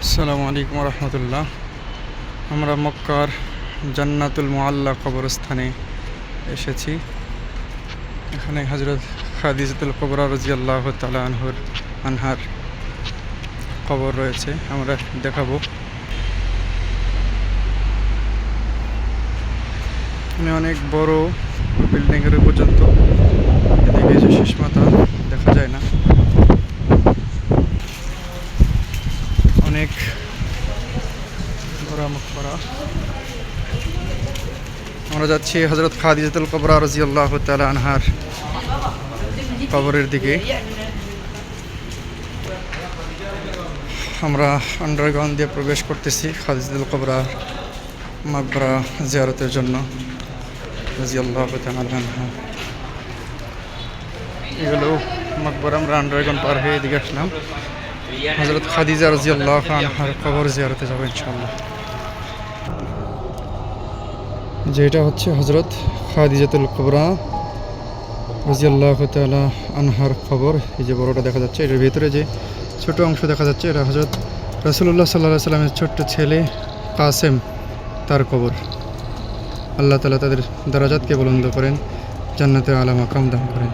আসসালামু আলাইকুম রহমতুল্লাহ। আমরা মক্কার জান্নাতুল মুআল্লা কবরস্থানে এসেছি। এখানে হযরত খাদিজাতুল কুবরা রাদিয়াল্লাহু তাআলা আনহার কবর রয়েছে, আমরা দেখাবো। এখানে অনেক বড় বিল্ডিংয়ের পর্যন্ত, এদিকে যে শেষ মাথা দেখা যায় না। অনেক বড় মকবরা। আমরা যাচ্ছি হযরত খাদিজাতুল কুবরা রাদিয়াল্লাহু তাআলা আনহার কবরের দিকে। আমরা আন্ডারগ্রাউন্ড দিয়ে প্রবেশ করতেছি খাদিজাতুল কুবরা মাকবরা জিয়ারতের জন্য রাদিয়াল্লাহু তাআলা আনহা। এগুলো মাকবরা। আমরা আন্ডারগ্রাউন্ড পার হয়ে এদিকে আসলাম। হযরত খাদিজা রাদিয়াল্লাহু আনহার কবর জিয়ারতে যাব ইনশাআল্লাহ। যেটা হচ্ছে হযরত খাদিজাতুল কুবরা রাদিয়াল্লাহু তাআলা আনহার কবর। এই যে বড়টা দেখা যাচ্ছে, এর ভিতরে যে ছোট অংশ দেখা যাচ্ছে, এটা হযরত রাসূলুল্লাহ সাল্লাল্লাহু আলাইহি সাল্লামের ছোট্ট ছেলে কাসেম, তার কবর। আল্লাহ তাআলা তাদের দারাজাতকে বুলন্দ করেন, জান্নাতে আলা মাকাম দান করেন।